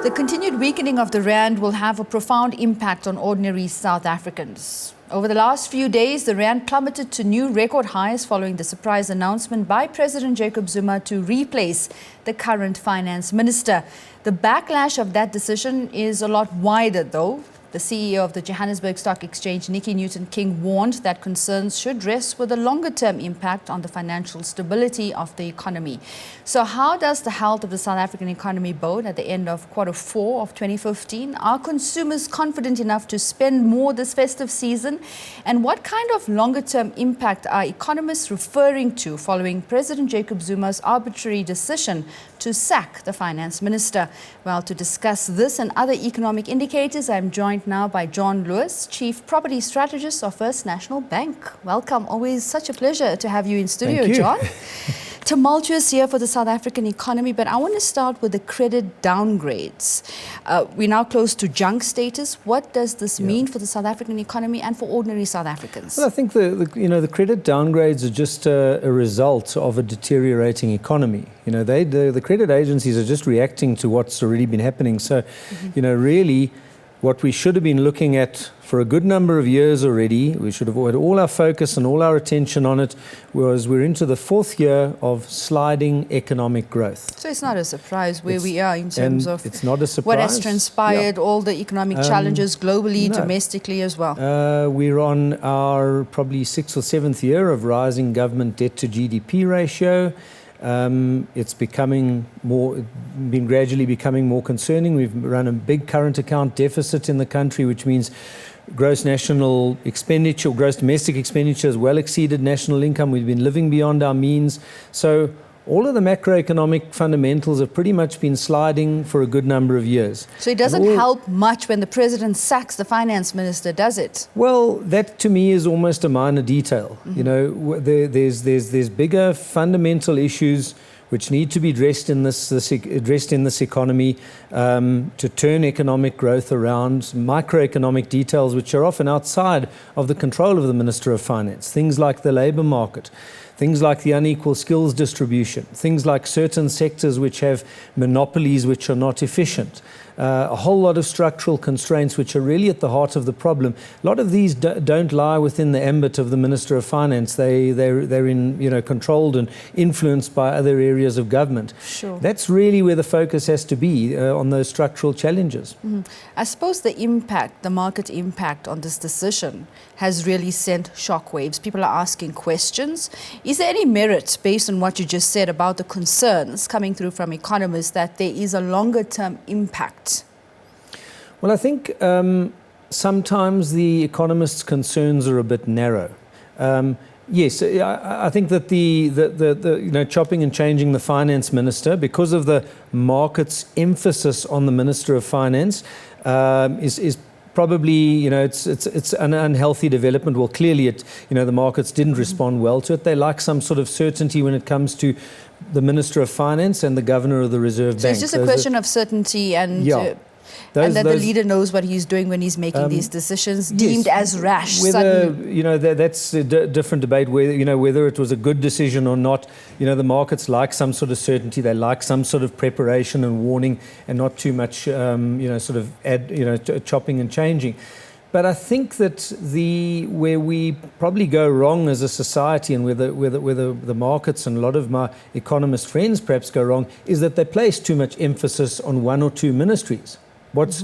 The continued weakening of the rand will have a profound impact on ordinary South Africans. Over the last few days, the rand plummeted to new record highs following the surprise announcement by President Jacob Zuma to replace the current finance minister. The backlash of that decision is a lot wider, though. The CEO of the Johannesburg Stock Exchange, Nikki Newton-King, warned that concerns should rest with a longer-term impact on the financial stability of the economy. So how does the health of the South African economy bode at the end of Q4 of 2015? Are consumers confident enough to spend more this festive season? And what kind of longer-term impact are economists referring to following President Jacob Zuma's arbitrary decision to sack the finance minister? Well, to discuss this and other economic indicators, I'm joined now by Loos, Chief Property Strategist of First National Bank. Welcome. Always such a pleasure to have you in studio, Thank you. John. Tumultuous year for the South African economy, but I want to start with the credit downgrades. We're now close to junk status. What does this mean for the South African economy and for ordinary South Africans? Well, I think the credit downgrades are just a result of a deteriorating economy. The credit agencies are just reacting to what's already been happening. So, really, what we should have been looking at for a good number of years already, we should have had all our focus and all our attention on it, was we're into the fourth year of sliding economic growth. So it's not a surprise where we are in terms of it's not a surprise. What has transpired, all the economic challenges globally, domestically as well. We're on our probably 6th or 7th year of rising government debt to GDP ratio. It's been gradually becoming more concerning. We've run a big current account deficit in the country, which means gross national expenditure, gross domestic expenditure has well exceeded national income. We've been living beyond our means. So all of the macroeconomic fundamentals have pretty much been sliding for a good number of years. So it doesn't help much when the president sacks the finance minister, does it? Well, that to me is almost a minor detail. There's bigger fundamental issues which need to be addressed in this economy to turn economic growth around, microeconomic details which are often outside of the control of the Minister of Finance. Things like the labour market, things like the unequal skills distribution, things like certain sectors which have monopolies which are not efficient, a whole lot of structural constraints which are really at the heart of the problem. A lot of these don't lie within the ambit of the Minister of Finance. They're in, controlled and influenced by other areas of government. Sure. That's really where the focus has to be on those structural challenges. I suppose the market impact on this decision has really sent shockwaves. People are asking questions. Is there any merit, based on what you just said about the concerns coming through from economists, that there is a longer-term impact? Well, I think sometimes the economists' concerns are a bit narrow. Yes, I think that the chopping and changing the finance minister, because of the market's emphasis on the Minister of Finance, is probably, it's an unhealthy development. Well, clearly, the markets didn't respond well to it. They like some sort of certainty when it comes to the Minister of Finance and the Governor of the Reserve Bank. So it's just a question of certainty and that the leader knows what he's doing when he's making these decisions, deemed as rash. Whether, that's a different debate, whether it was a good decision or not. The markets like some sort of certainty. They like some sort of preparation and warning and not too much, chopping and changing. But I think that where we probably go wrong as a society, and where the markets and a lot of my economist friends perhaps go wrong, is that they place too much emphasis on one or two ministries. What's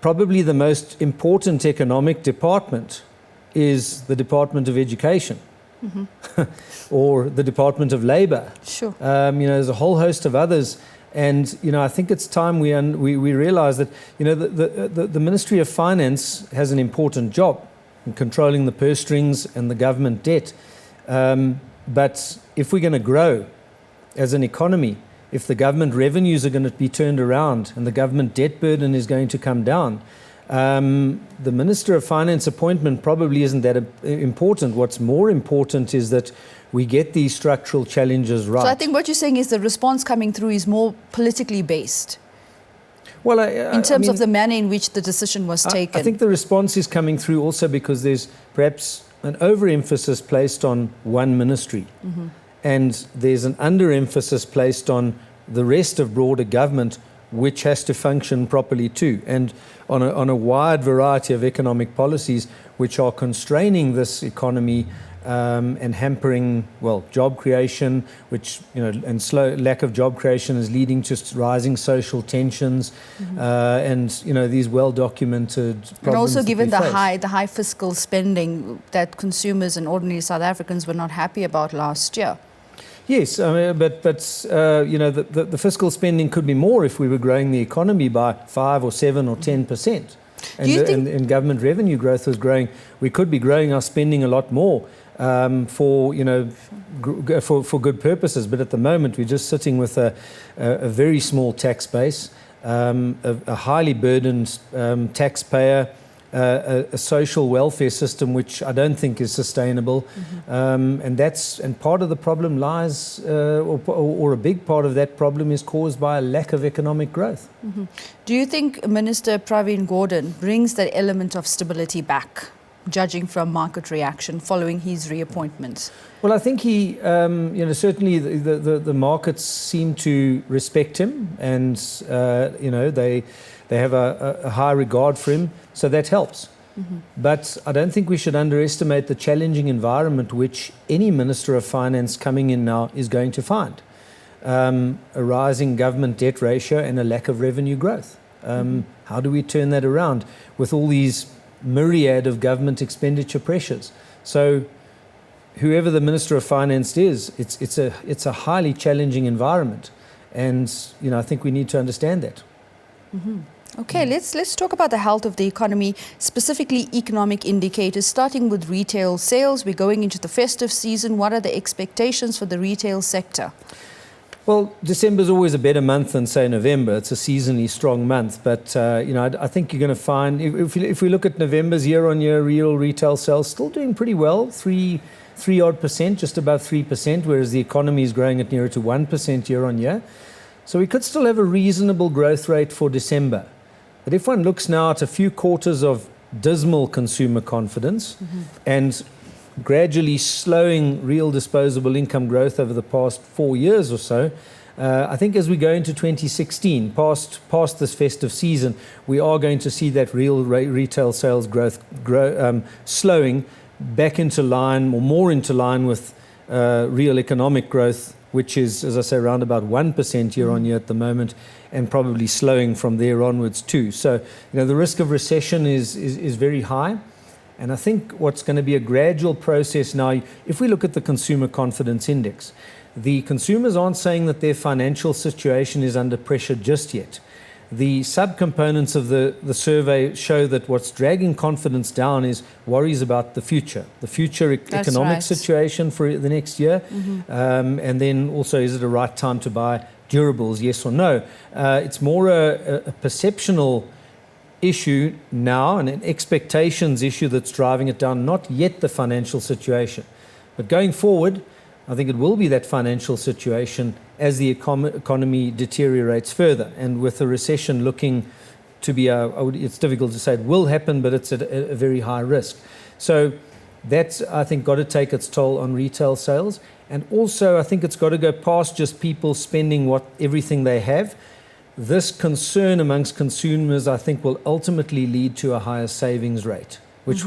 probably the most important economic department is the Department of Education or the Department of Labour. Sure. There's a whole host of others. And, I think it's time we realize that, the Ministry of Finance has an important job in controlling the purse strings and the government debt. But if we're going to grow as an economy, if the government revenues are going to be turned around and the government debt burden is going to come down, the Minister of Finance appointment probably isn't that important. What's more important is that we get these structural challenges right. So I think what you're saying is the response coming through is more politically based. Well, in terms of the manner in which the decision was taken. I think the response is coming through also because there's perhaps an overemphasis placed on one ministry. And there's an underemphasis placed on the rest of broader government which has to function properly too. And on a wide variety of economic policies which are constraining this economy and hampering, well, job creation, which, and slow lack of job creation is leading to rising social tensions, and, these well-documented problems. And also given the face. high fiscal spending that consumers and ordinary South Africans were not happy about last year. Yes, but the fiscal spending could be more if we were growing the economy by 5 or 7 or 10%. And government revenue growth was growing. We could be growing our spending a lot more for good purposes. But at the moment, we're just sitting with a very small tax base, a highly burdened taxpayer, a social welfare system which I don't think is sustainable, and part of the problem lies, or a big part of that problem is caused by a lack of economic growth. Do you think Minister Pravin Gordhan brings that element of stability back, judging from market reaction following his reappointment? Well, I think he, certainly the markets seem to respect him, and they have a high regard for him, so that helps. But I don't think we should underestimate the challenging environment which any Minister of Finance coming in now is going to find. A rising government debt ratio and a lack of revenue growth. How do we turn that around with all these myriad of government expenditure pressures? So whoever the Minister of Finance is, it's a highly challenging environment, and I think we need to understand that. Okay, let's talk about the health of the economy, specifically economic indicators, starting with retail sales. We're going into the festive season. What are the expectations for the retail sector? Well, December is always a better month than, say, November. It's a seasonally strong month. But, I think you're going to find, if we look at November's year-on-year real retail sales, still doing pretty well, 3-odd%, just above 3%, whereas the economy is growing at nearer to 1% year-on-year. So we could still have a reasonable growth rate for December. But if one looks now at a few quarters of dismal consumer confidence and gradually slowing real disposable income growth over the past 4 years or so, I think as we go into 2016, past this festive season, we are going to see that real retail sales growth slowing back into line, or more into line with real economic growth, which is, as I say, around about 1% year on year at the moment, and probably slowing from there onwards too. So, the risk of recession is very high. And I think what's going to be a gradual process now, if we look at the consumer confidence index, the consumers aren't saying that their financial situation is under pressure just yet. The subcomponents of the survey show that what's dragging confidence down is worries about the future economic situation for the next year, and then also, is it a right time to buy durables, yes or no? It's more a perceptional issue now, and an expectations issue that's driving it down, not yet the financial situation. But going forward, I think it will be that financial situation as the economy deteriorates further. And with the recession looking to be, it's difficult to say it will happen, but it's at a very high risk. So that's, I think, got to take its toll on retail sales. And also, I think it's got to go past just people spending everything they have. This concern amongst consumers, I think, will ultimately lead to a higher savings rate, which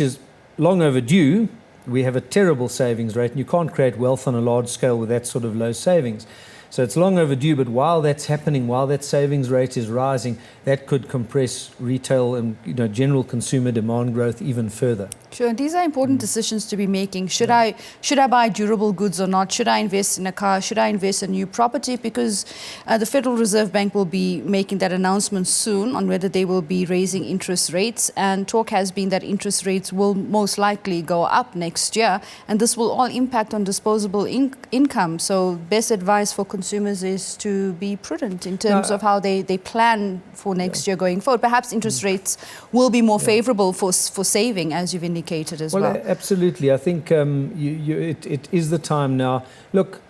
is long overdue. We have a terrible savings rate, and you can't create wealth on a large scale with that sort of low savings. So it's long overdue, but while that's happening, while that savings rate is rising, that could compress retail and general consumer demand growth even further. Sure, and these are important decisions to be making. Should I buy durable goods or not? Should I invest in a car? Should I invest in new property? Because the Federal Reserve Bank will be making that announcement soon on whether they will be raising interest rates. And talk has been that interest rates will most likely go up next year, and this will all impact on disposable income. So best advice for consumers is to be prudent in terms of how they plan for next year going forward. Perhaps interest rates will be more favorable for saving, as you've indicated as well. Well, absolutely. I think it is the time now. Look,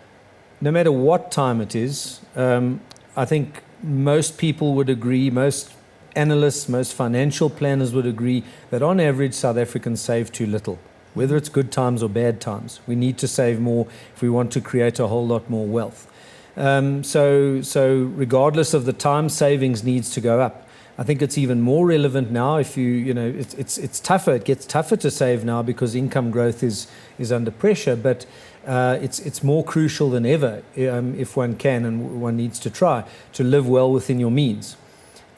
no matter what time it is, I think most people would agree, most analysts, most financial planners would agree that on average South Africans save too little. Whether it's good times or bad times, we need to save more if we want to create a whole lot more wealth. So regardless of the time, savings needs to go up. I think it's even more relevant now if it's tougher. It gets tougher to save now because income growth is under pressure, but it's more crucial than ever if one can and one needs to try to live well within your means.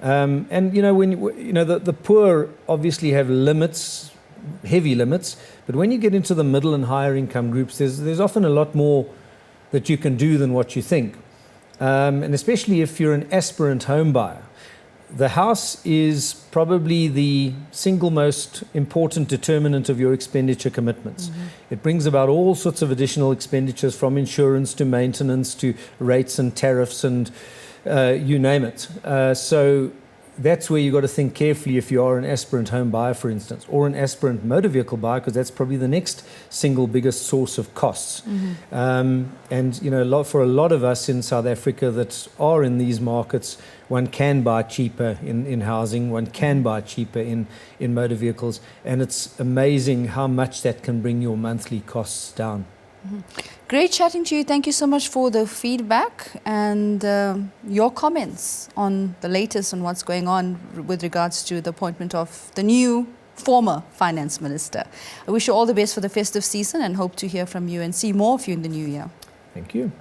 And the poor obviously have limits, heavy limits, but when you get into the middle and higher income groups, there's often a lot more that you can do than what you think. And especially if you're an aspirant home buyer. The house is probably the single most important determinant of your expenditure commitments. Mm-hmm. It brings about all sorts of additional expenditures, from insurance to maintenance to rates and tariffs and you name it. So that's where you've got to think carefully if you are an aspirant home buyer, for instance, or an aspirant motor vehicle buyer, because that's probably the next single biggest source of costs. Mm-hmm. And for a lot of us in South Africa that are in these markets, one can buy cheaper in housing, one can buy cheaper in motor vehicles, and it's amazing how much that can bring your monthly costs down. Mm-hmm. Great chatting to you. Thank you so much for the feedback and your comments on the latest on what's going on with regards to the appointment of the new former finance minister. I wish you all the best for the festive season and hope to hear from you and see more of you in the new year. Thank you.